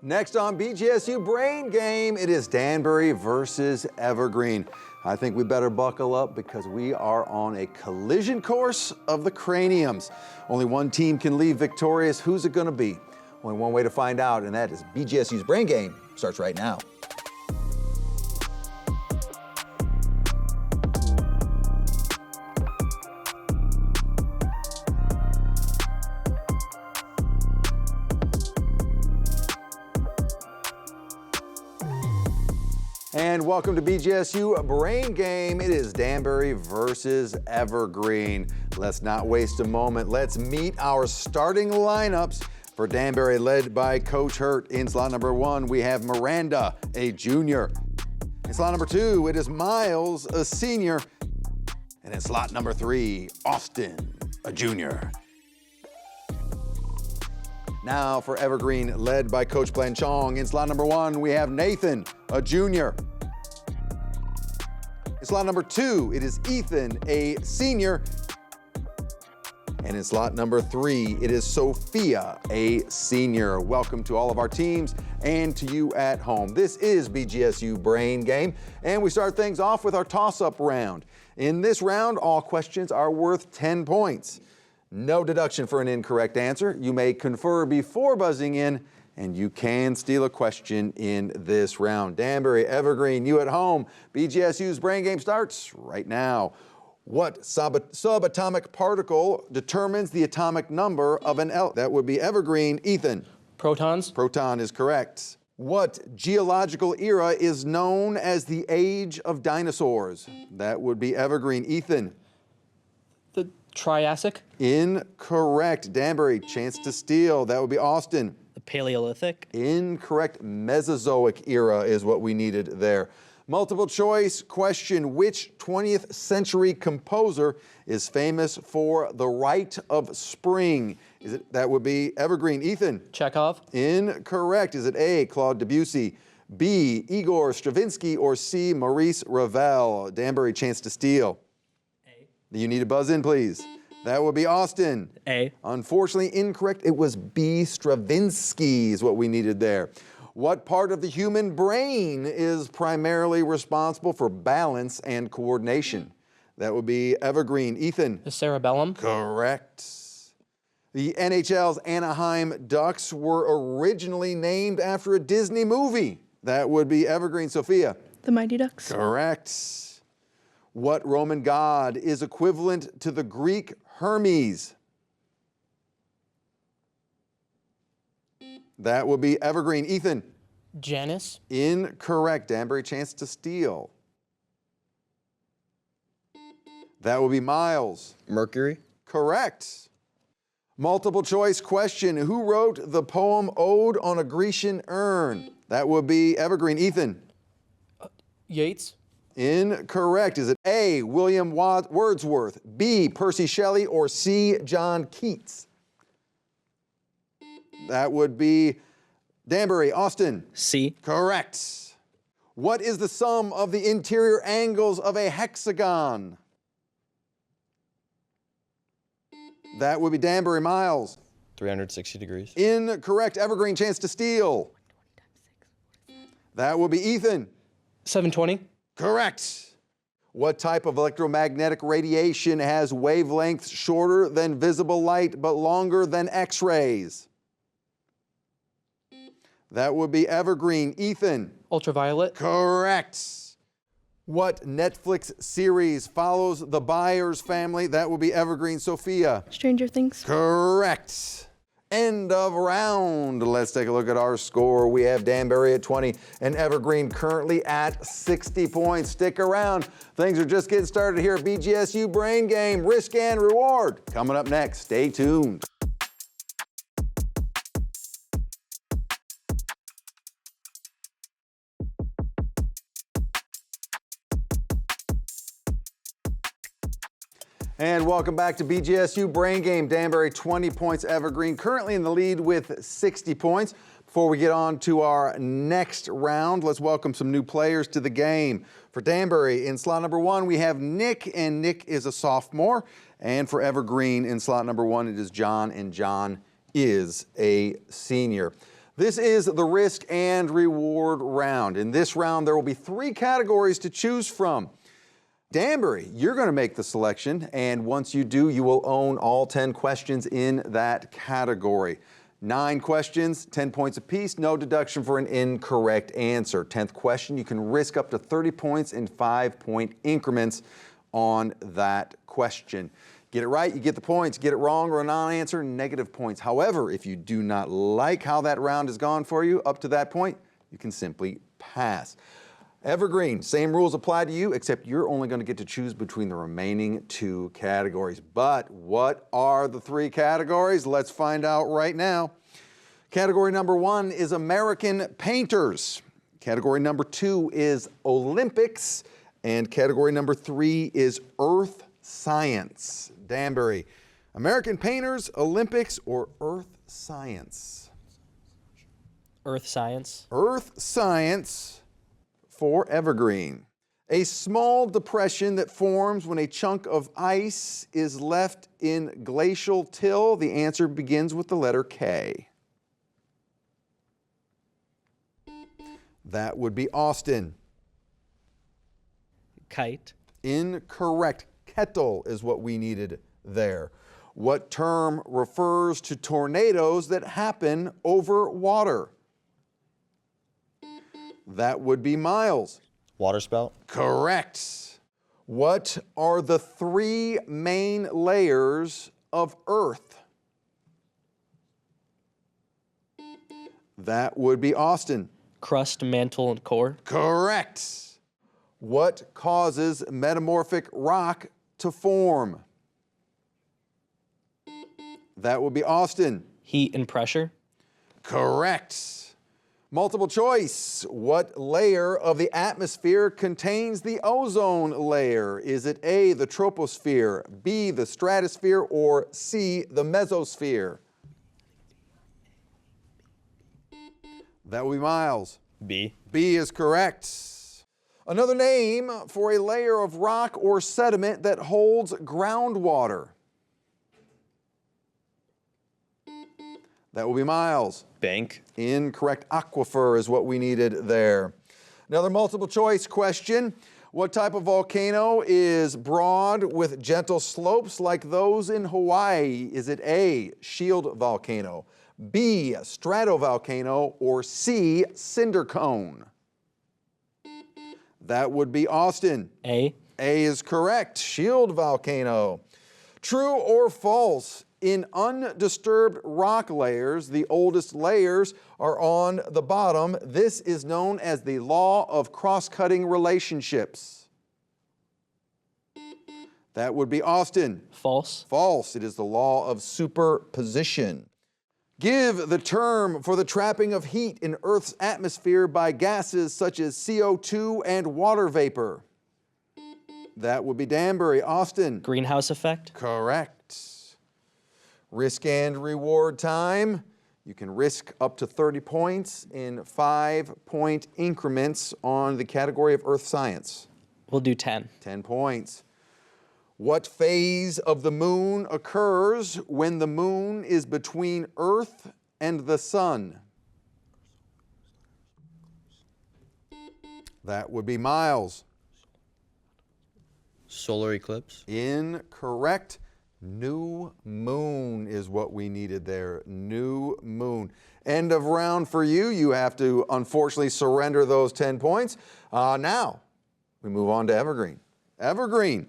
Next on BGSU Brain Game, it is Danbury versus Evergreen. I think we better buckle up because we are on a collision course of the craniums. Only one team can leave victorious. Who's it going to be? Only one way to find out, and that is BGSU's Brain Game starts right now. And welcome to BGSU Brain Game. It is Danbury versus Evergreen. Let's not waste a moment. Let's meet our starting lineups for Danbury, led by Coach Hurt. In slot number 1, we have Miranda, a junior. In slot number 2, it is Miles, a senior. And in slot number 3, Austin, a junior. Now for Evergreen, led by Coach Blanchong. In slot number 1, we have Nathan, a junior. In slot number 2, it is Ethan, a senior. And in slot number 3, it is Sophia, a senior. Welcome to all of our teams and to you at home. This is BGSU Brain Game, and we start things off with our toss-up round. In this round, all questions are worth 10 points. No deduction for an incorrect answer. You may confer before buzzing in, and you can steal a question in this round. Danbury, Evergreen, you at home. BGSU's Brain Game starts right now. What subatomic particle determines the atomic number of an element? That would be Evergreen. Ethan. Protons. Proton is correct. What geological era is known as the age of dinosaurs? That would be Evergreen. Ethan. The Triassic. Incorrect. Danbury, chance to steal. That would be Austin. The Paleolithic. Incorrect. Mesozoic era is what we needed there. Multiple choice question. Which 20th century composer is famous for The Rite of Spring? That would be Evergreen. Ethan. Chekhov. Incorrect. Is it A, Claude Debussy, B, Igor Stravinsky, or C, Maurice Ravel? Danbury, chance to steal. A. You need to buzz in, please. That would be Austin. A. Unfortunately, incorrect. It was B, Stravinsky is what we needed there. What part of the human brain is primarily responsible for balance and coordination? That would be Evergreen. Ethan. The cerebellum. Correct. The NHL's Anaheim Ducks were originally named after a Disney movie. That would be Evergreen. Sophia. The Mighty Ducks. Correct. What Roman god is equivalent to the Greek Hermes? That would be Evergreen. Ethan. Janus. Incorrect. Danbury, chance to steal. That would be Miles. Mercury. Correct. Multiple choice question. Who wrote the poem Ode on a Grecian Urn? That would be Evergreen. Ethan. Yeats. Incorrect. Is it A, William Wordsworth, B, Percy Shelley, or C, John Keats? That would be Danbury. Austin. C. Correct. What is the sum of the interior angles of a hexagon? That would be Danbury. Miles. 360 degrees. Incorrect. Evergreen, chance to steal. That would be Ethan. 720. Correct. What type of electromagnetic radiation has wavelengths shorter than visible light but longer than X-rays? That would be Evergreen. Ethan. Ultraviolet. Correct. What Netflix series follows the Byers family? That would be Evergreen. Sophia. Stranger Things. Correct. End of round. Let's take a look at our score. We have Danbury at 20 and Evergreen currently at 60 points. Stick around. Things are just getting started here at BGSU Brain Game. Risk and reward coming up next. Stay tuned. And welcome back to BGSU Brain Game. Danbury 20 points, Evergreen currently in the lead with 60 points. Before we get on to our next round, let's welcome some new players to the game. For Danbury, in slot number 1, we have Nick, and Nick is a sophomore. And for Evergreen, in slot number 1, it is John, and John is a senior. This is the risk and reward round. In this round, there will be 3 categories to choose from. Danbury, you're going to make the selection, and once you do, you will own all 10 questions in that category. 9 questions, 10 points apiece, no deduction for an incorrect answer. 10th question, you can risk up to 30 points in 5-point increments on that question. Get it right, you get the points. Get it wrong or a non-answer, negative points. However, if you do not like how that round has gone for you up to that point, you can simply pass. Evergreen, same rules apply to you, except you're only going to get to choose between the remaining 2 categories. But what are the 3 categories? Let's find out right now. Category number 1 is American Painters. Category number 2 is Olympics. And category number 3 is Earth Science. Danbury, American Painters, Olympics, or Earth Science? Earth Science. Earth Science for Evergreen. A small depression that forms when a chunk of ice is left in glacial till. The answer begins with the letter K. That would be Austin. Kite. Incorrect. Kettle is what we needed there. What term refers to tornadoes that happen over water? That would be Miles. Waterspout. Correct. What are the 3 main layers of Earth? That would be Austin. Crust, mantle, and core. Correct. What causes metamorphic rock to form? That would be Austin. Heat and pressure. Correct. Multiple choice. What layer of the atmosphere contains the ozone layer? Is it A, the troposphere, B, the stratosphere, or C, the mesosphere? That would be Miles. B. B is correct. Another name for a layer of rock or sediment that holds groundwater. That will be Miles. Bank. Incorrect. Aquifer is what we needed there. Another multiple choice question. What type of volcano is broad with gentle slopes like those in Hawaii? Is it A, shield volcano, B, stratovolcano, or C, cinder cone? That would be Austin. A. A is correct. Shield volcano. True or false? In undisturbed rock layers, the oldest layers are on the bottom. This is known as the law of cross-cutting relationships. That would be Austin. False. False. It is the law of superposition. Give the term for the trapping of heat in Earth's atmosphere by gases such as CO2 and water vapor. That would be Danbury. Austin. Greenhouse effect. Correct. Risk and reward time. You can risk up to 30 points in 5-point increments on the category of Earth Science. We'll do 10. 10 points. What phase of the moon occurs when the moon is between Earth and the sun? That would be Miles. Solar eclipse. Incorrect. New moon is what we needed there. New moon. End of round for you. You have to unfortunately surrender those 10 points. Now, we move on to Evergreen. Evergreen,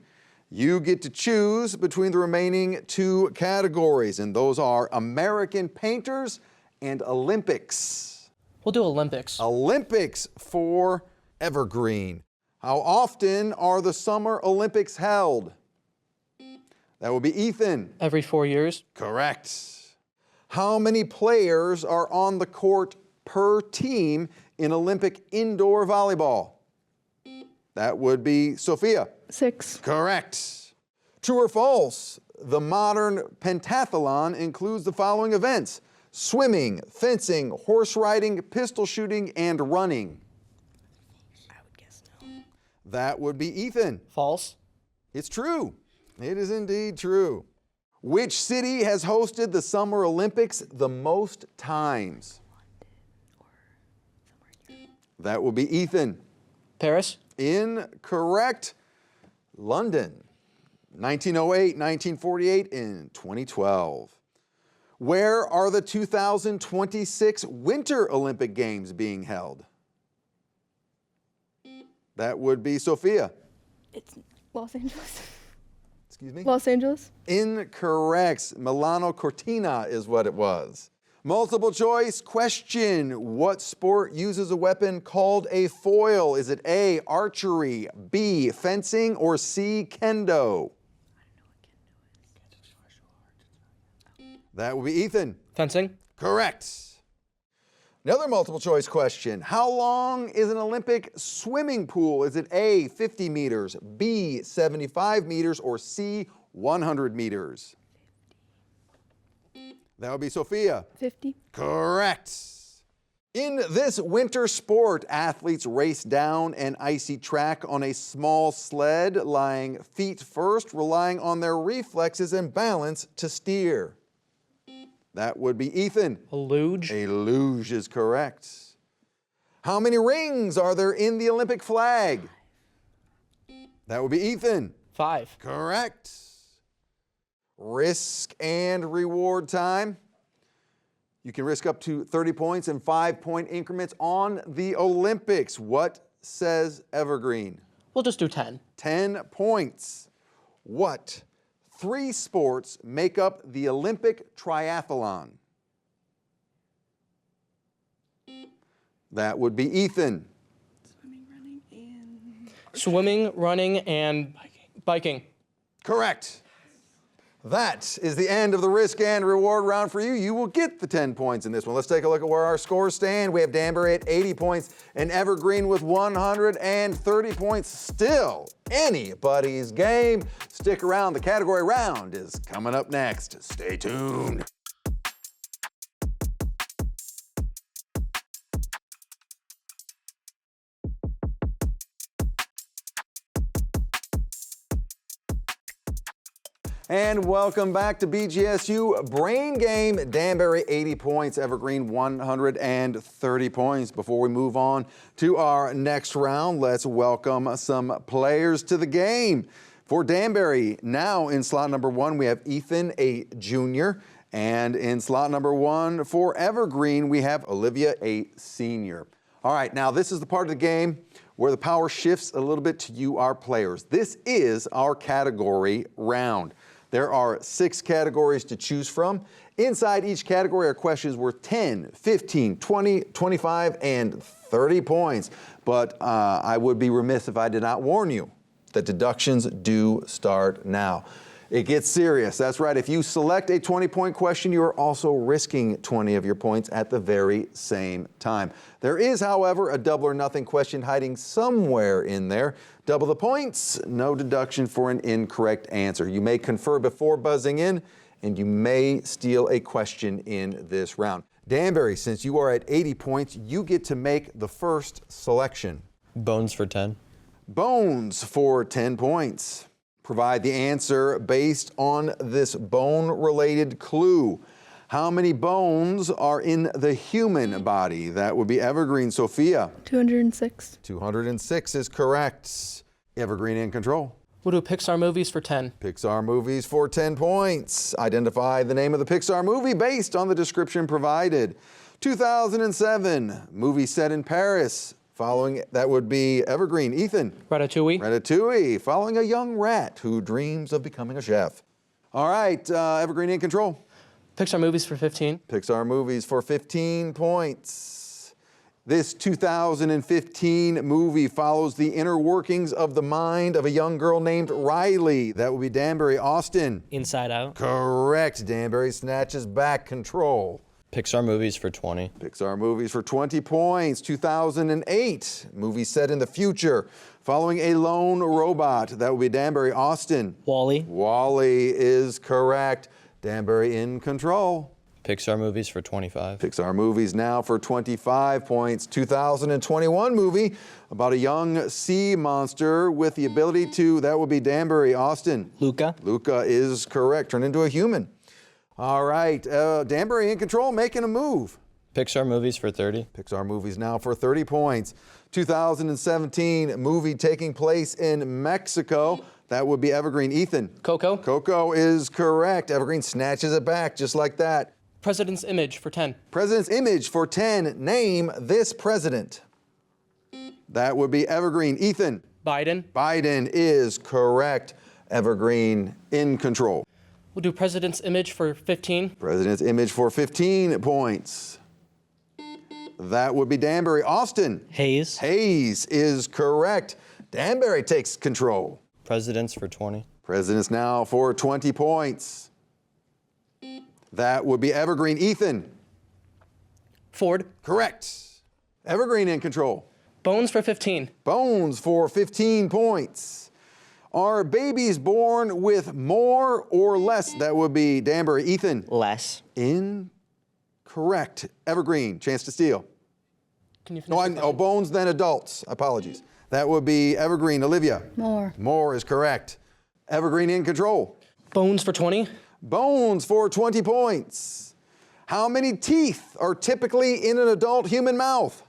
you get to choose between the remaining 2 categories, and those are American Painters and Olympics. We'll do Olympics. Olympics for Evergreen. How often are the Summer Olympics held? That would be Ethan. Every 4 years. Correct. How many players are on the court per team in Olympic indoor volleyball? That would be Sophia. 6. Correct. True or false? The modern pentathlon includes the following events: swimming, fencing, horse riding, pistol shooting, and running. I would guess no. That would be Ethan. False. It's true. It is indeed true. Which city has hosted the Summer Olympics the most times? That will be Ethan. Paris. Incorrect. London, 1908, 1948, and 2012. Where are the 2026 Winter Olympic Games being held? That would be Sophia. It's Los Angeles. Excuse me? Los Angeles. Incorrect. Milano Cortina is what it was. Multiple choice question. What sport uses a weapon called a foil? Is it A, archery, B, fencing, or C, kendo? That would be Ethan. Fencing. Correct. Another multiple choice question. How long is an Olympic swimming pool? Is it A, 50 meters, B, 75 meters, or C, 100 meters? That would be Sophia. 50. Correct. In this winter sport, athletes race down an icy track on a small sled, lying feet first, relying on their reflexes and balance to steer. That would be Ethan. A luge. A luge is correct. How many rings are there in the Olympic flag? That would be Ethan. 5. Correct. Risk and reward time. You can risk up to 30 points in 5-point increments on the Olympics. What says Evergreen? We'll just do 10. 10 points. What 3 sports make up the Olympic triathlon? That would be Ethan. Swimming, running, and biking. Correct. That is the end of the risk and reward round for you. You will get the 10 points in this one. Let's take a look at where our scores stand. We have Danbury at 80 points and Evergreen with 130 points. Still anybody's game. Stick around. The category round is coming up next. Stay tuned. And welcome back to BGSU Brain Game. Danbury 80 points, Evergreen 130 points. Before we move on to our next round, let's welcome some players to the game. For Danbury, now in slot number 1, we have Ethan, a junior. And in slot number 1 for Evergreen, we have Olivia, a senior. All right, now this is the part of the game where the power shifts a little bit to you, our players. This is our category round. There are 6 categories to choose from. Inside each category are questions worth 10, 15, 20, 25, and 30 points. But I would be remiss if I did not warn you that deductions do start now. It gets serious. That's right. If you select a 20-point question, you are also risking 20 of your points at the very same time. There is, however, a double or nothing question hiding somewhere in there. Double the points, no deduction for an incorrect answer. You may confer before buzzing in, and you may steal a question in this round. Danbury, since you are at 80 points, you get to make the first selection. Bones for 10. Bones for 10 points. Provide the answer based on this bone-related clue. How many bones are in the human body? That would be Evergreen. Sophia? 206. 206 is correct. Evergreen in control. We'll do Pixar movies for 10. Pixar movies for 10 points. Identify the name of the Pixar movie based on the description provided. 2007, movie set in Paris. Following, that would be Evergreen. Ethan? Ratatouille. Ratatouille, following a young rat who dreams of becoming a chef. All right, Evergreen in control. Pixar movies for 15. Pixar movies for 15 points. This 2015 movie follows the inner workings of the mind of a young girl named Riley. That would be Danbury. Austin? Inside Out. Correct. Danbury snatches back control. Pixar movies for 20. Pixar movies for 20 points. 2008, movie set in the future, following a lone robot. That would be Danbury. Austin? Wall-E. Wall-E is correct. Danbury in control. Pixar movies for 25. Pixar movies now for 25 points. 2021 movie about a young sea monster with the ability to, that would be Danbury. Austin? Luca. Luca is correct. Turn into a human. All right, Danbury in control, making a move. Pixar movies for 30. Pixar movies now for 30 points. 2017 movie taking place in Mexico. That would be Evergreen. Ethan. Coco. Coco is correct. Evergreen snatches it back just like that. President's Image for 10. President's Image for 10. Name this president. That would be Evergreen. Ethan. Biden. Biden is correct. Evergreen in control. We'll do President's Image for 15. President's Image for 15 points. That would be Danbury. Austin. Hayes. Hayes is correct. Danbury takes control. Presidents for 20. Presidents now for 20 points. That would be Evergreen. Ethan. Ford. Correct. Evergreen in control. Bones for 15. Bones for 15 points. Are babies born with more or less? That would be Danbury. Ethan. Less. Incorrect. Evergreen, chance to steal. Can you finish No, the question? bones then adults. Apologies. That would be Evergreen. Olivia. More. More is correct. Evergreen in control. Bones for 20. Bones for 20 points. How many teeth are typically in an adult human mouth?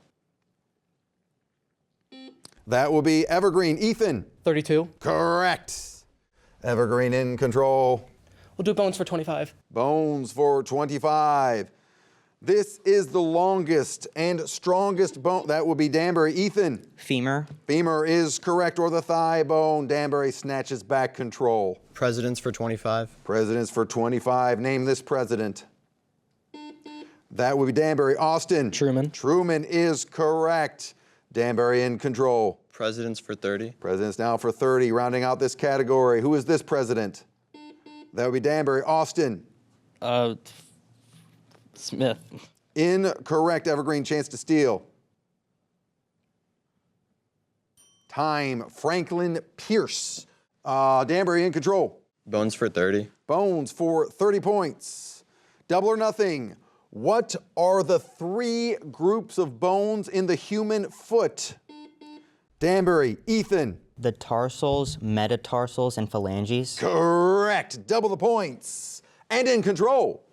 That will be Evergreen. Ethan. 32. Correct. Evergreen in control. We'll do bones for 25. Bones for 25. This is the longest and strongest bone. That will be Danbury. Ethan. Femur. Femur is correct, or the thigh bone. Danbury snatches back control. Presidents for 25. Presidents for 25. Name this president. That would be Danbury. Austin. Truman. Truman is correct. Danbury in control. Presidents for 30. Presidents now for 30. Rounding out this category. Who is this president? That would be Danbury. Austin. Smith. Incorrect. Evergreen, chance to steal. Time. Franklin Pierce. Danbury in control. Bones for 30. Bones for 30 points. Double or nothing. What are the 3 groups of bones in the human foot? Danbury. Ethan. The tarsals, metatarsals, and phalanges. Correct. Double the points. And in control.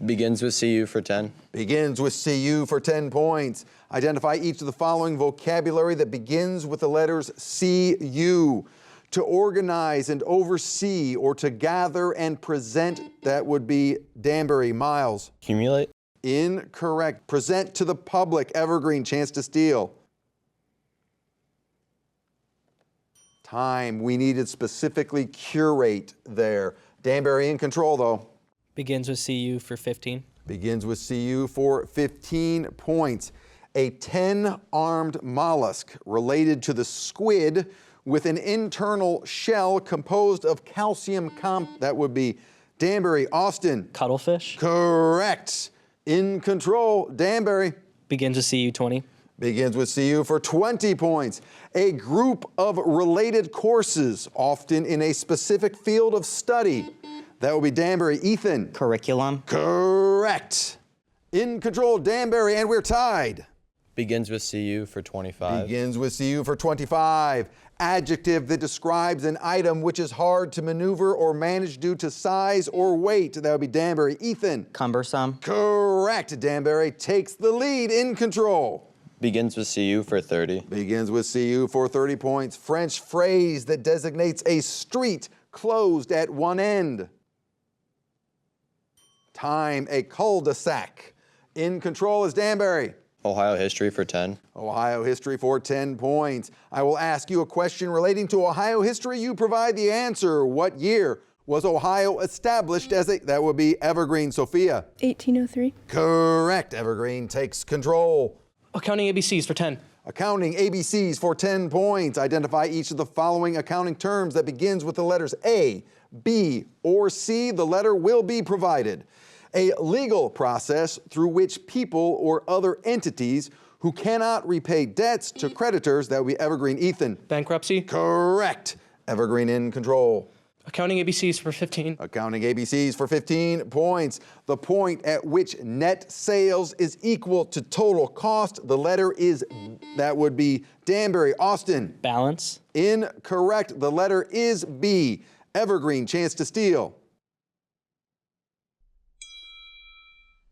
Begins with CU for 10. Begins with CU for 10 points. Identify each of the following vocabulary that begins with the letters CU. To organize and oversee, or to gather and present, that would be Danbury. Miles. Accumulate. Incorrect. Present to the public. Evergreen, chance to steal. Time. We needed specifically curate there. Danbury in control, though. Begins with CU for 15. Begins with CU for 15 points. A 10-armed mollusk related to the squid with an internal shell composed of calcium that would be Danbury. Austin. Cuttlefish. Correct. In control. Danbury. Begins with CU 20. Begins with CU for 20 points. A group of related courses, often in a specific field of study. That would be Danbury. Ethan. Curriculum. Correct. In control, Danbury, and we're tied. Begins with CU for 25. Begins with CU for 25. Adjective that describes an item which is hard to maneuver or manage due to size or weight. That would be Danbury. Ethan. Cumbersome. Correct. Danbury takes the lead. In control. Begins with CU for 30. Begins with CU for 30 points. French phrase that designates a street closed at one end. Time. A cul-de-sac. In control is Danbury. Ohio history for 10. Ohio history for 10 points. I will ask you a question relating to Ohio history. You provide the answer. What year was Ohio established as a... That would be Evergreen. Sophia. 1803. Correct. Evergreen takes control. Accounting ABCs for 10. Accounting ABCs for 10 points. Identify each of the following accounting terms that begins with the letters A, B, or C. The letter will be provided. A legal process through which people or other entities who cannot repay debts to creditors. That would be Evergreen. Ethan. Bankruptcy. Correct. Evergreen in control. Accounting ABCs for 15. Accounting ABCs for 15 points. The point at which net sales is equal to total cost. The letter is, that would be Danbury. Austin. Balance. Incorrect. The letter is B. Evergreen, chance to steal.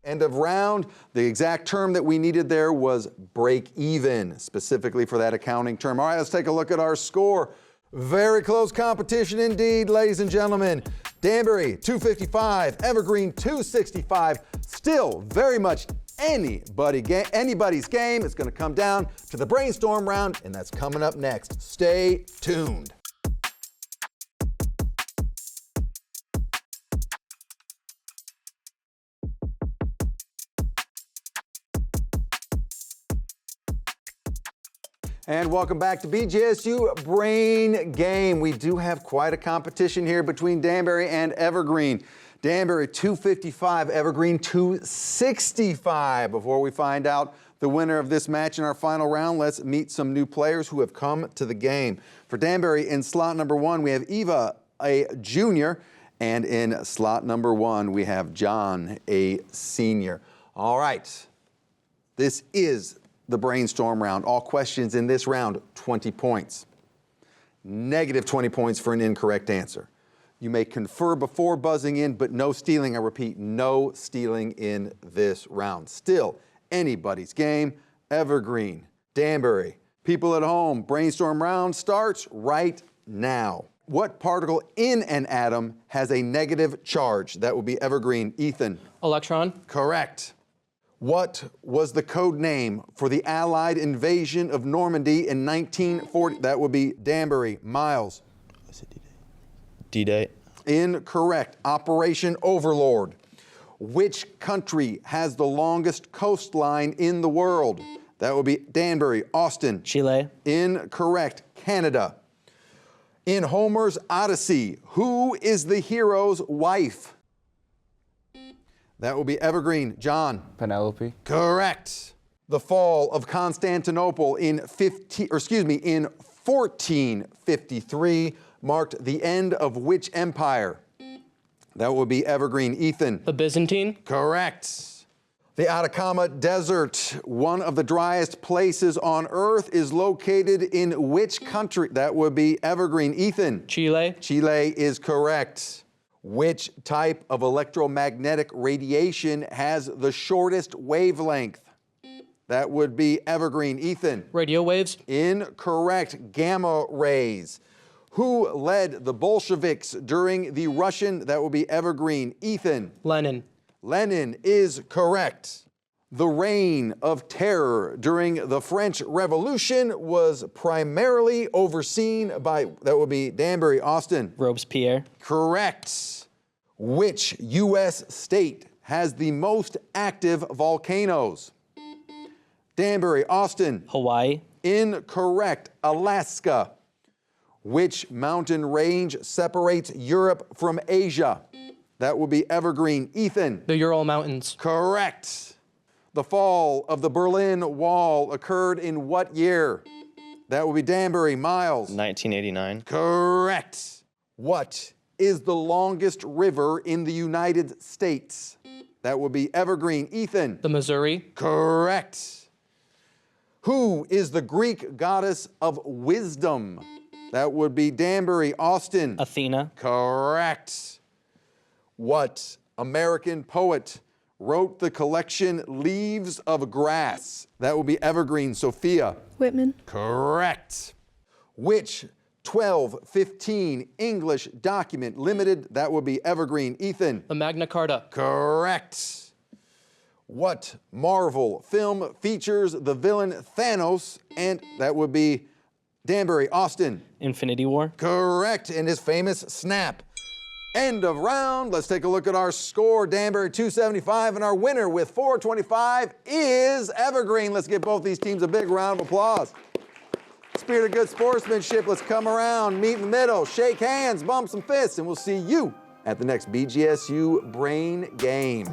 End of round. The exact term that we needed there was break even, specifically for that accounting term. All right, let's take a look at our score. Very close competition indeed, ladies and gentlemen. Danbury, 255, Evergreen, 265. Still very much anybody's game. It's going to come down to the brainstorm round, and that's coming up next. Stay tuned. And welcome back to BGSU Brain Game. We do have quite a competition here between Danbury and Evergreen. Danbury 255, Evergreen 265. Before we find out the winner of this match in our final round, let's meet some new players who have come to the game. For Danbury, in slot number 1, we have Eva, a junior, and in slot number 1, we have John, a senior. All right, this is the brainstorm round. All questions in this round, 20 points. Negative 20 points for an incorrect answer. You may confer before buzzing in, but no stealing. I repeat, no stealing in this round. Still, anybody's game. Evergreen, Danbury, people at home, brainstorm round starts right now. What particle in an atom has a negative charge? That would be Evergreen. Ethan. Electron. Correct. What was the code name for the Allied invasion of Normandy in 1940? That would be Danbury. Miles. D-Day. Incorrect. Operation Overlord. Which country has the longest coastline in the world? That would be Danbury. Austin. Chile. Incorrect. Canada. In Homer's Odyssey, who is the hero's wife? That will be Evergreen. John. Penelope. Correct. The fall of Constantinople in 1453 marked the end of which empire? That would be Evergreen. Ethan. The Byzantine. Correct. The Atacama Desert, one of the driest places on Earth, is located in which country? That would be Evergreen. Ethan. Chile. Chile is correct. Which type of electromagnetic radiation has the shortest wavelength? That would be Evergreen. Ethan. Radio waves. Incorrect. Gamma rays. Who led the Bolsheviks during the Russian? That would be Evergreen. Ethan. Lenin. Lenin is correct. The reign of terror during the French Revolution was primarily overseen by, that would be Danbury. Austin. Robespierre. Correct. Which U.S. state has the most active volcanoes? Danbury. Austin. Hawaii. Incorrect. Alaska. Which mountain range separates Europe from Asia? That would be Evergreen. Ethan. The Ural Mountains. Correct. The fall of the Berlin Wall occurred in what year? That would be Danbury. Miles. 1989. Correct. What is the longest river in the United States? That would be Evergreen. Ethan. The Missouri. Correct. Who is the Greek goddess of wisdom? That would be Danbury. Austin. Athena. Correct. What American poet wrote the collection Leaves of Grass? That would be Evergreen. Sophia. Whitman. Correct. Which 1215 English document limited? That would be Evergreen. Ethan. The Magna Carta. Correct. What Marvel film features the villain Thanos? And that would be Danbury. Austin. Infinity War. Correct. And his famous snap. End of round. Let's take a look at our score. Danbury 275, and our winner with 425 is Evergreen. Let's give both these teams a big round of applause. Spirit of good sportsmanship. Let's come around, meet in the middle, shake hands, bump some fists, and we'll see you at the next BGSU Brain Game.